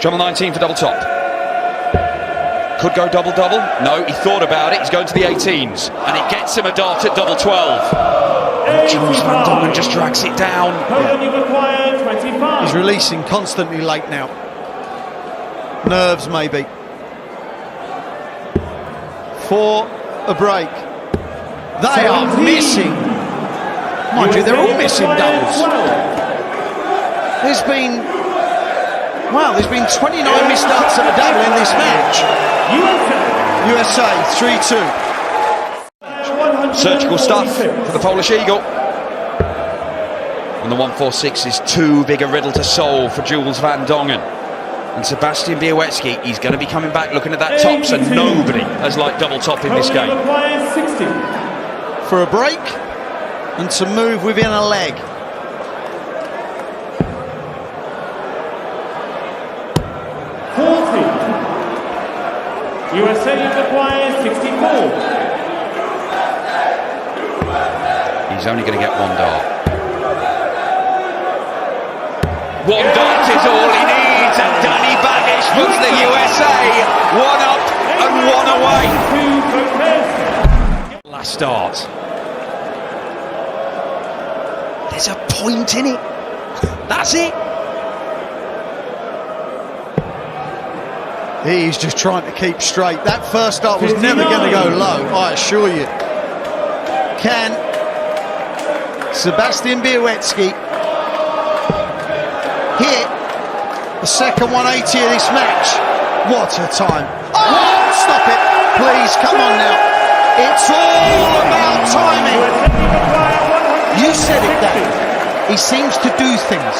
Channel 19 for double top. Could go double-double. No, he thought about it. He's going to the 18s. And it gets him a dart at double 12. And Jules Van Dongen just drags it down. Poland, you require 25. He's releasing constantly late now. Nerves, maybe. For a break. They are missing. Mind you, they're all missing doubles. There's been 29 missed darts at a double in this match. USA 3-2. Surgical stuff for the Polish Eagle. And the 146 is too big a riddle to solve for Jules Van Dongen. And Sebastian Białecki, he's going to be coming back looking at that top, so nobody has liked double top in this game. For a break and to move within a leg. USA requires 64. He's only going to get one dart. One dart is all he needs, and Danny Baggish puts the USA one up and one away. Last start. There's a point in it. That's it. He's just trying to keep straight. That first start was never going to go low, I assure you. Can Sebastian Białecki hit the second 180 of this match? What a time. Oh, stop it. Please, come on now. It's all about timing. You said it, Dave. He seems to do things.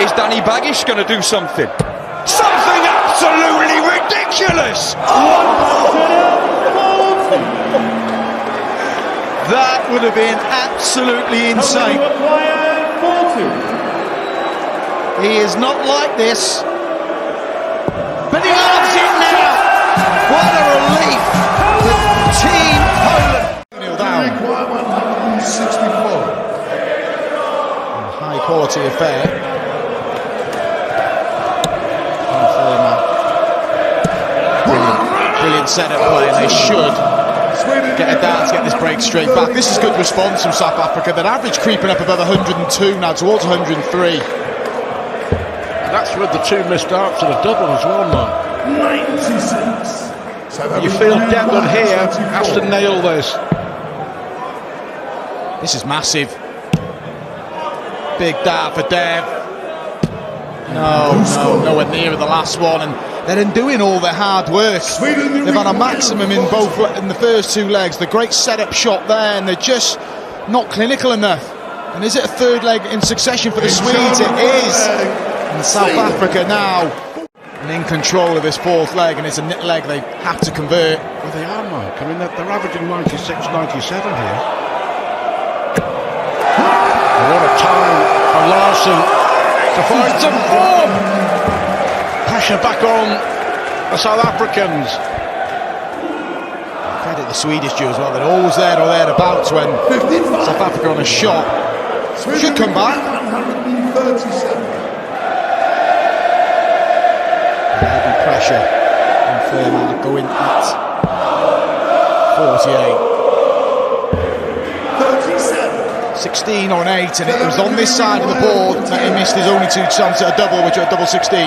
Is Danny Baggish going to do something? Something absolutely ridiculous! That would have been absolutely insane. He is not like this. But he loves it now. What a relief for Team Poland. Down. High quality affair. Brilliant setup play, and they should get a dart to get this break straight back. This is good response from South Africa. Their average creeping up above 102 now, towards 103. That's with the two missed darts and a double as well, man. 96. You feel Devlin here has to nail this. This is massive. Big dart for Dev. No, nowhere near the last one, and they're undoing all their hard work. They've had a maximum in the first two legs. The great setup shot there, and they're just not clinical enough. And is it a third leg in succession for the Swedes? It is. And South Africa now in control of this fourth leg, and it's a leg they have to convert. Well, they are, Mark. I mean, they're averaging 96, 97 here. What a time for Larson to find some form. Pressure back on the South Africans. Credit the Swedish Jew as well. They're always there or thereabouts when South Africa on a shot. Should come back. 137. Heavy pressure on Fairmark going at 48. 16 on 8, and it was on this side of the board that he missed his only two chances at a double, which are a double 16.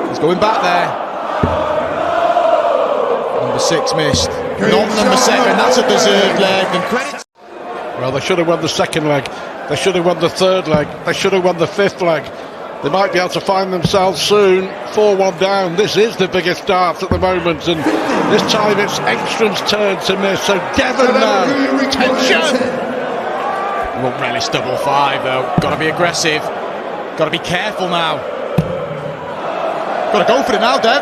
He's going back there. Number 6 missed. Not number 7, that's a deserved leg. And credit. Well, they should have won the second leg. They should have won the third leg. They should have won the fifth leg. They might be able to find themselves soon 4-1 down. This is the biggest darts at the moment, and this time it's Engström's turn to miss. So Devon now, tension. Won't relish double 5 though. Got to be aggressive. Got to be careful now. Got to go for it now, Dev.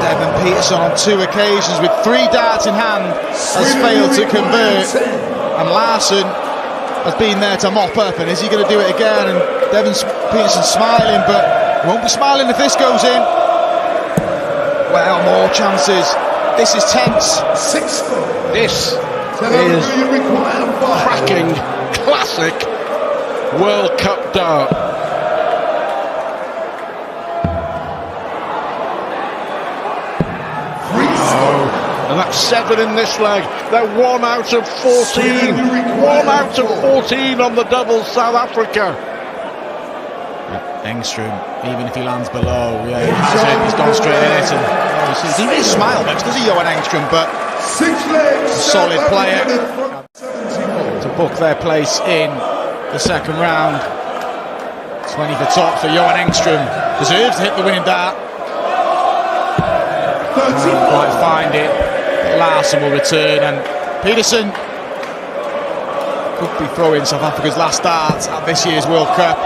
Devon Peterson on 2 occasions with 3 darts in hand has failed to convert, and Larson has been there to mop up. And is he going to do it again? And Devon Peterson smiling, but he won't be smiling if this goes in. Well, more chances. This is tense. This is cracking, classic World Cup dart. And that's 7 in this leg. They're 1 out of 14. 1 out of 14 on the double, South Africa. Engstrom, even if he lands below, yeah, he has it, he's gone straight in it. And he didn't smile much, does he, Johan Engstrom? But a solid player to book their place in the second round. 20 for top for Johan Engstrom. Deserves to hit the winning dart. Can't quite find it. Larson will return, and Peterson could be throwing South Africa's last dart at this year's World Cup.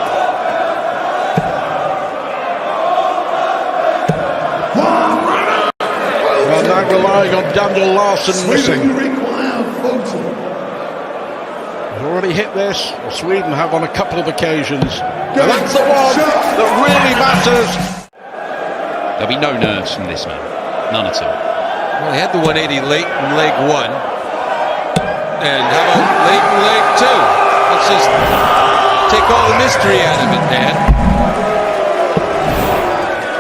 Well, now relying on Daniel Larson missing. He's already hit this. Well, Sweden have on a couple of occasions. And that's the one that really matters. There'll be no nerves from this man. None at all. Well, he had the 180 late in leg 1. And how about late in leg 2? Let's just take all the mystery out of it, Dan.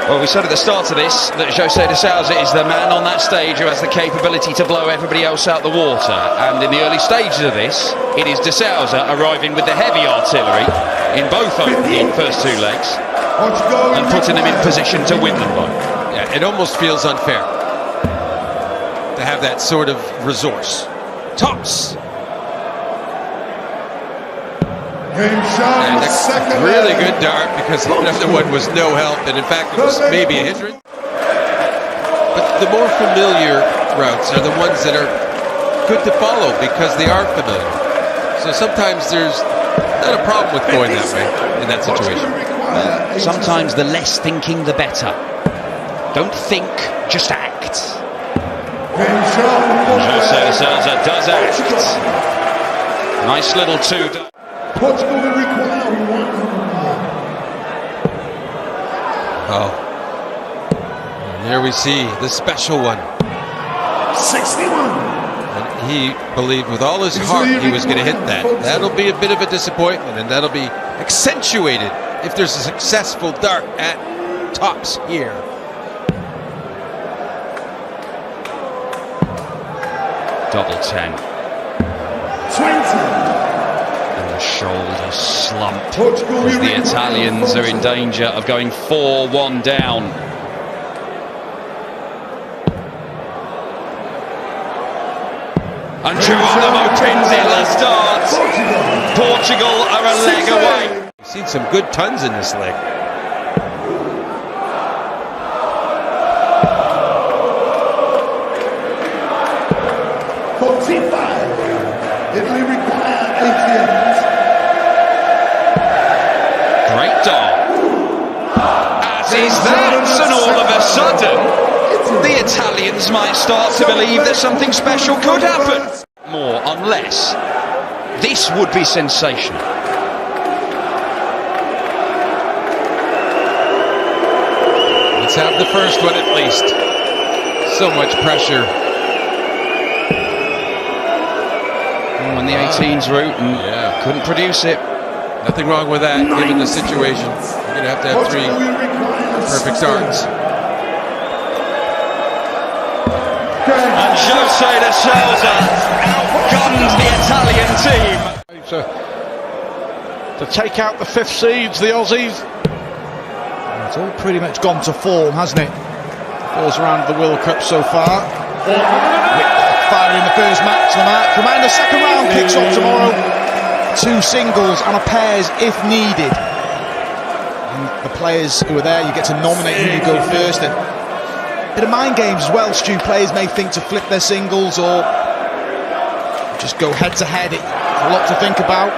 Well, we said at the start of this that José de Sousa is the man on that stage who has the capability to blow everybody else out the water. And in the early stages of this, it is de Sousa arriving with the heavy artillery in both of the first 2 legs and putting them in position to win them both. Yeah, it almost feels unfair to have that sort of resource. Tops. And a really good dart, because the other one was no help, and in fact it was maybe a hindrance. But the more familiar routes are the ones that are good to follow because they are familiar. So sometimes there's not a problem with going that way in that situation. Sometimes the less thinking, the better. Don't think, just act. José de Sousa does act. Nice little 2. Portugal will require 100. Oh. And there we see the special one. 61. And he believed with all his heart he was going to hit that. That'll be a bit of a disappointment, and that'll be accentuated if there's a successful dart at tops here. Double 10. 20. The shoulder slump as the Italians are in danger of going 4-1 down. And Geronimo pins in last dart. Portugal are a leg away. We've seen some good tons in this leg. Italy require 88. Great dart. As is that, and all of a sudden, the Italians might start to believe that something special could happen. More, unless this would be sensational. Let's have the first one at least. So much pressure. On the 18s route and couldn't produce it. Nothing wrong with that, given the situation. You're going to have 3 perfect darts. And José de Sousa outgunned the Italian team. To take out the 5th seeds, the Aussies. It's all pretty much gone to form, hasn't it? First round of the World Cup so far. Firing the first match, the match. Reminder, second round kicks off tomorrow. 2 singles and a pairs if needed. And the players who are there, you get to nominate who you go first. And a bit of mind games as well, Stu. Players may think to flip their singles or just go head to head. It's a lot to think about.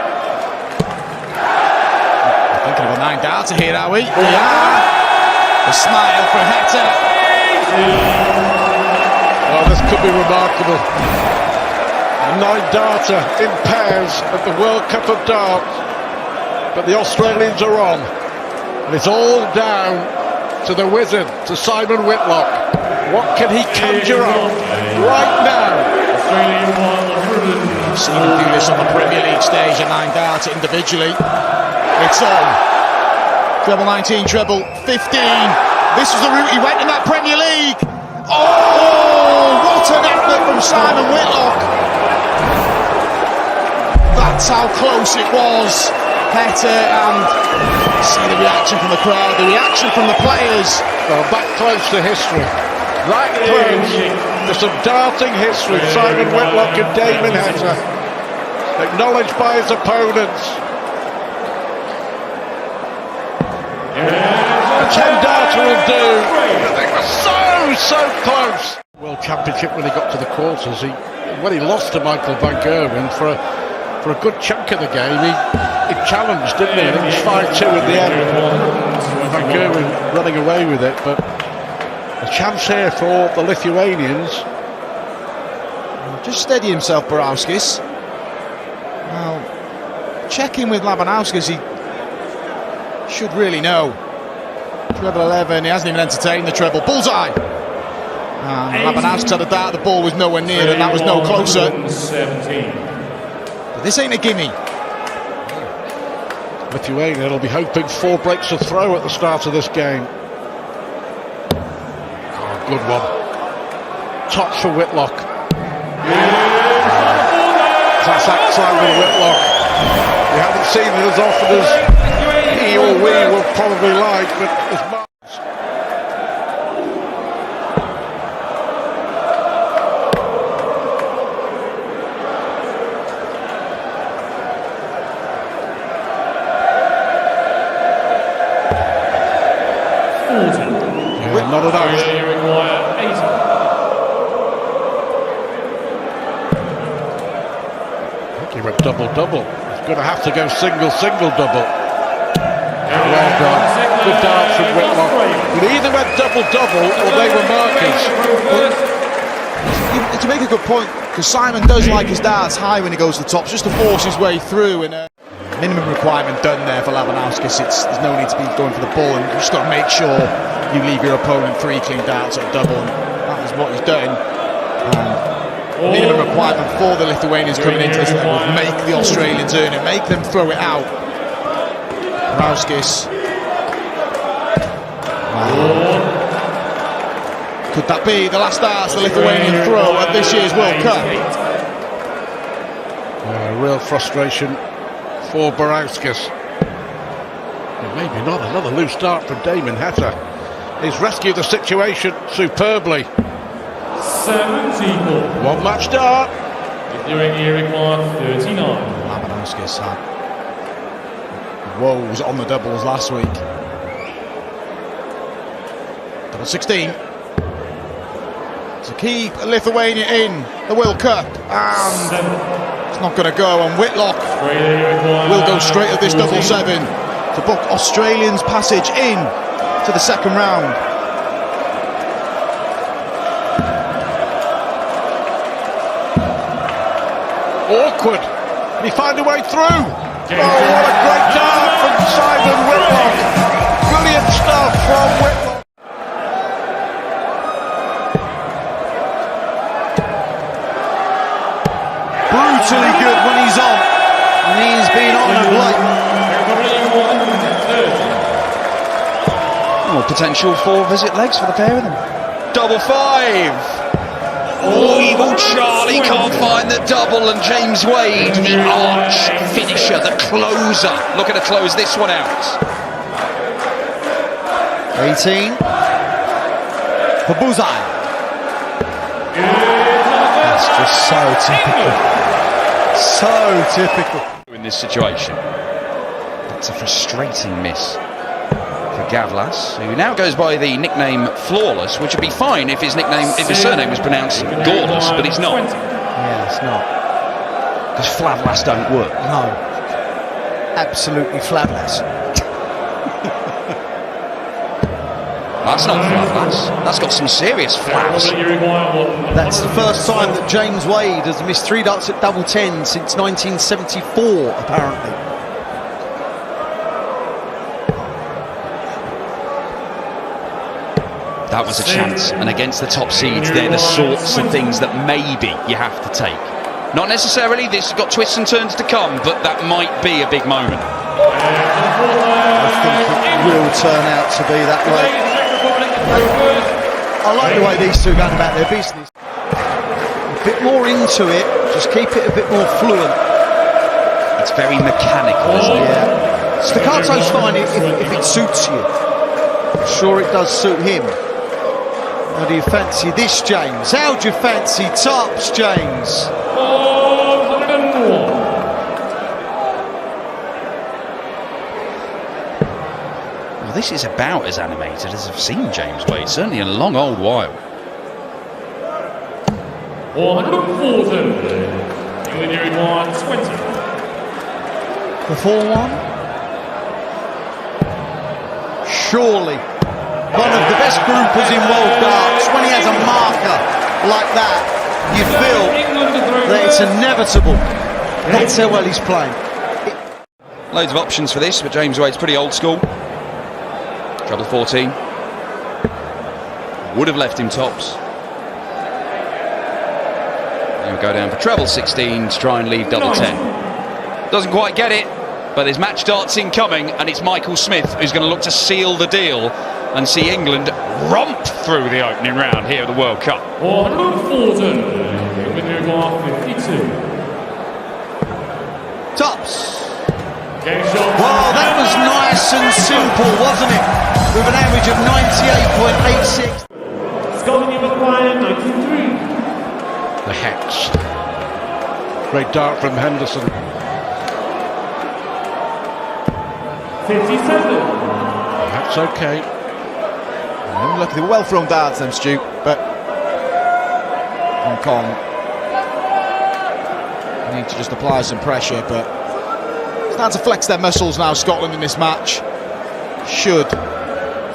We're thinking of a 9 darter here, are we? Yeah. A smile for Hector. Oh, this could be remarkable. A 9-darter in pairs at the World Cup of Darts. But the Australians are on. And it's all down to the wizard, to Simon Whitlock. What can he conjure up right now? Australian 100. We've seen him do this on the Premier League stage, a 9 darter individually. It's on. Treble 19, treble 15. This was the route he went in that Premier League. Oh, what an effort from Simon Whitlock. That's how close it was. Heta, and see the reaction from the crowd, the reaction from the players. Well, that close to history. That close to some darting history. Simon Whitlock and Damon Heta. Acknowledged by his opponents. A 10-darter will do. They were so close. World Championship when he got to the quarters. When he lost to Michael Van Gerwen for a good chunk of the game, he challenged, didn't he? And it was 5-2 at the end. Van Gerwen running away with it, but a chance here for the Lithuanians. Just steady himself, Borowskis. Now, check in with Labanauskas, he should really know. Treble 11, he hasn't even entertained the treble. Bullseye! Labanauskas had a dart, the ball was nowhere near, and that was no closer. 17. But this ain't a gimme. Lithuania will be hoping 4 breaks of throw at the start of this game. Oh, good one. Touch for Whitlock. Class act Simon Whitlock. We haven't seen it as often as he or we would probably like, but as much. Not enough. I think he went double-double. He's going to have to go single-double. Well done. Good dart from Whitlock. It either went double-double or they were markers. To make a good point, because Simon does like his darts high when he goes to the top, just to force his way through. And minimum requirement done there for Labanauskas. There's no need to be going for the ball, and you just got to make sure you leave your opponent 3 clean darts at double, and that is what he's done. Minimum requirement for the Lithuanians coming into this level, make the Australians earn it, make them throw it out. Borowskis. Could that be the last darts the Lithuanian throw at this year's World Cup? Real frustration for Borowskis. Maybe not. Another loose dart from Damon Heta. He's rescued the situation superbly. 74. One match dart. Lithuania required 39. Labanauskas had woes on the doubles last week. Double 16. To keep Lithuania in the World Cup, and it's not going to go, and Whitlock will go straight at this double 7 to book Australians' passage in to the second round. Awkward. Can he find a way through? Oh, what a great dart from Simon Whitlock. Brilliant stuff from Whitlock. Brutally good when he's on, and he's been on of late. More potential for visit legs for the pair of them. Double 5. Oh, Evil Charlie can't find the double, and James Wade, the arch finisher, the closer, looking to close this one out. 18 for Bullseye. That's just so typical. So typical. In this situation, that's a frustrating miss for Gavlas, who now goes by the nickname Flawless, which would be fine if his surname was pronounced Gorless, but it's not. Yeah, it's not. Because Flavlas don't work. No. Absolutely flabless. That's not Flavlas. That's got some serious flaps. That's the first time that James Wade has missed 3 darts at double 10 since 1974, apparently. That was a chance, and against the top seeds, they're the sorts of things that maybe you have to take. Not necessarily, this has got twists and turns to come, but that might be a big moment. I think it will turn out to be that way. I like the way these two are going about their business. A bit more into it, just keep it a bit more fluent. It's very mechanical, isn't it? Yeah. Staccato's fine if it suits you. I'm sure it does suit him. How do you fancy this, James? How do you fancy tops, James? Well, this is about as animated as I've seen James Wade, certainly in a long old while. 140. England here required 20. The 4-1? Surely one of the best groupers in world darts. When he has a marker like that, you feel that it's inevitable. That's how well he's playing. Loads of options for this, but James Wade's pretty old school. Treble 14. Would have left him tops. He'll go down for treble 16 to try and leave double 10. Doesn't quite get it, but there's match darts incoming, and it's Michael Smith who's going to look to seal the deal and see England romp through the opening round here at the World Cup. 140. England here required 52. Tops. Game shot. Well, that was nice and simple, wasn't it? With an average of 98.86. Scotland here required 93. The Hex. Great dart from Henderson. 57. That's okay. Look, they were well thrown darts them, Stu, but Hong Kong need to just apply some pressure, but start to flex their muscles now. Scotland in this match should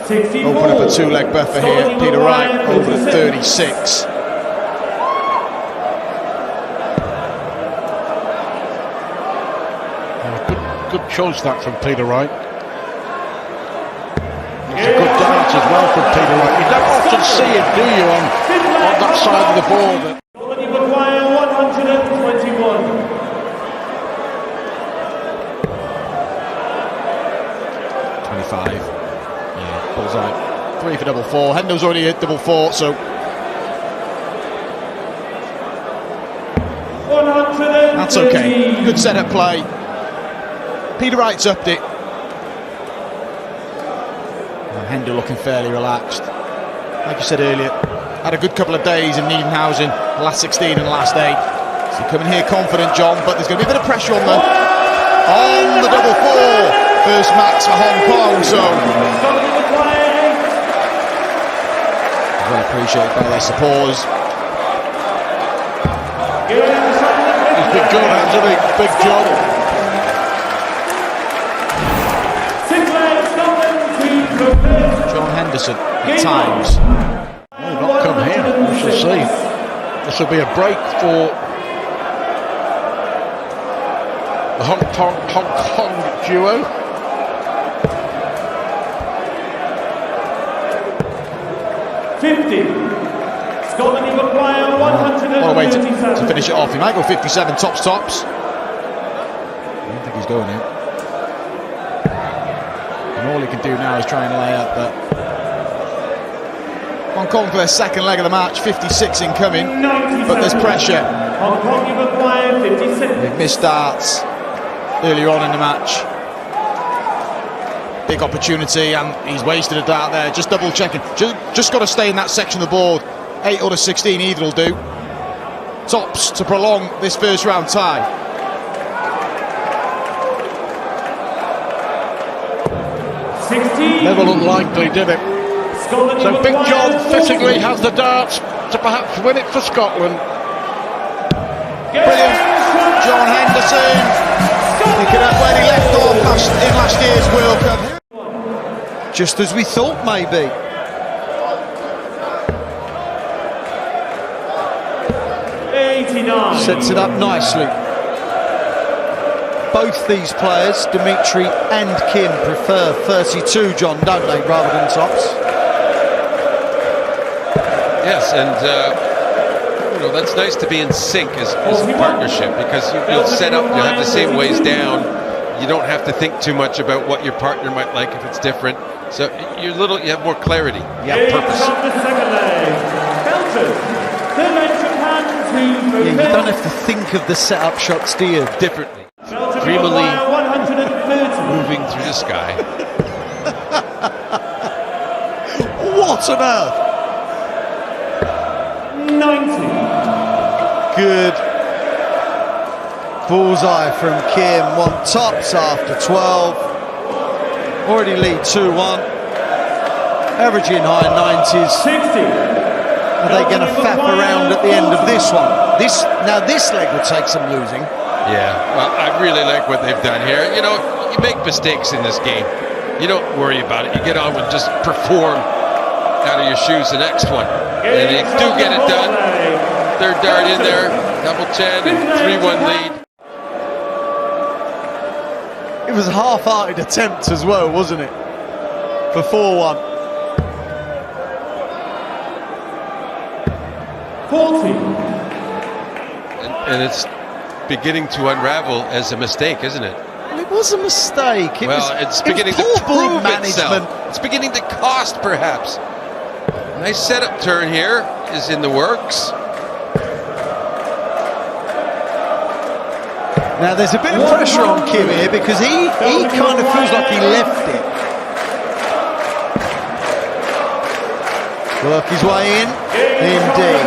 64. open up a two-leg buffer here. Peter Wright over at 36. Good choice that from Peter Wright. It's a good dart as well from Peter Wright. You don't often see it, do you, on that side of the board? Scotland here required 121. 25. Yeah, bullseye. 3 for double 4. Hendo's already hit double 4, so 130. that's okay. Good setup play. Peter Wright's upped it. And Hendo looking fairly relaxed. Like you said earlier, had a good couple of days in Niedenhausen, last 16 and last 8. So coming here confident, John, but there's going to be a bit of pressure on the double 4. First max for Hong Kong, so well appreciated by their supporters. He's been good, hasn't he? Big job. John Henderson at times. They've not come here, we shall see. This will be a break for the Hong Kong duo. Scotland require 137. What a way to finish it off. He might go 57 tops. I don't think he's going in. And all he can do now is try and lay up, but Hong Kong for their second leg of the match, 56 incoming, but there's pressure. Hong Kong require 56. They've missed darts earlier on in the match. Big opportunity, and he's wasted a dart there. Just double checking. Just got to stay in that section of the board. 8 or 16 either will do. Tops to prolong this first round tie. Never unlikely, did it? So Big John fittingly has the darts to perhaps win it for Scotland. Brilliant. John Henderson picking up where he left off in last year's World Cup. Just as we thought, maybe. 89. Sets it up nicely. Both these players, Dimitri and Kim, prefer 32, John, don't they, rather than tops? Yes, and that's nice to be in sync as a partnership, because you'll set up, you'll have the same ways down. You don't have to think too much about what your partner might like if it's different. So you have more clarity. You have purpose. Yeah, you don't have to think of the setup shots, do you? Differently. Dreamily moving through the sky. What on earth? 90. Good bullseye from Kim. One tops after 12. Already lead 2-1. Averaging high 90s. 60. Are they going to fap around at the end of this one? This leg would take some losing. Yeah, well, I really like what they've done here. You make mistakes in this game. You don't worry about it. You get on and just perform out of your shoes the next one. And they do get it done. Third dart in there, double 10, and 3-1 lead. It was a half-hearted attempt as well, wasn't it? For 4-1. 40. And it's beginning to unravel as a mistake, isn't it? Well, it was a mistake. It's beginning to prove itself. It's beginning to cost, perhaps. Nice setup turn here is in the works. Now there's a bit of pressure on Kim here because he kind of feels like he left it. Work his way in. Indeed.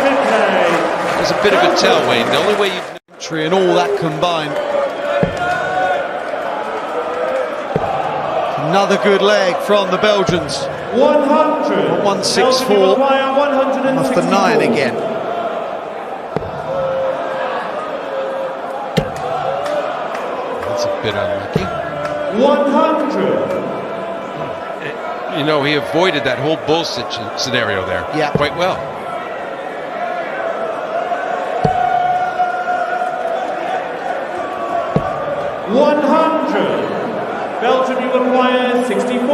There's a bit of a tell, Wayne. The only way you... And all that combined. Another good leg from the Belgians. 100. 164. Off the 9 again. That's a bit unlucky. 100. He avoided that whole bull scenario there quite well. 100. Belgium, you require 64.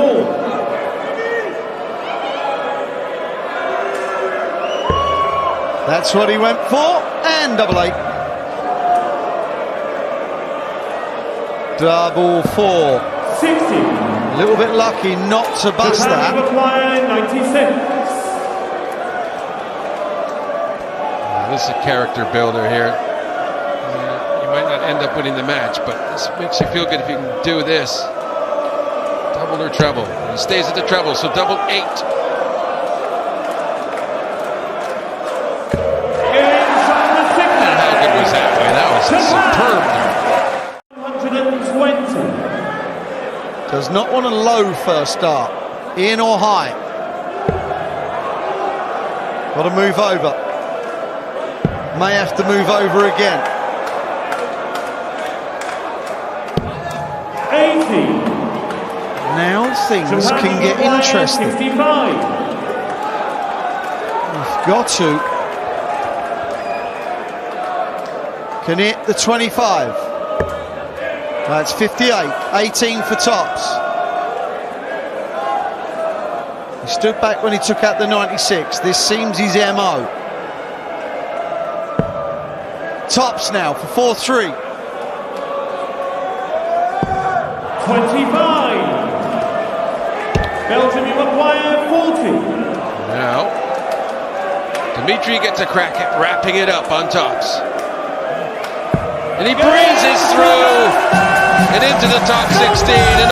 That's what he went for, and double 8. Double 4. 60. A little bit lucky not to bust that. Require 96. This is a character builder here. You might not end up winning the match, but this makes you feel good if you can do this. Double or treble. He stays at the treble, so double 8. How good was that? That was superb. 120. Does not want a low first start. In or high. Got to move over. May have to move over again. 80. Now things can get interesting. 65. We've got to. Can hit the 25. That's 58. 18 for tops. He stood back when he took out the 96. This seems his MO. Tops now for 4-3. 25. Belgium, you require 40. Now, Dimitri gets a crack at wrapping it up on tops. And he breezes through and into the top 16.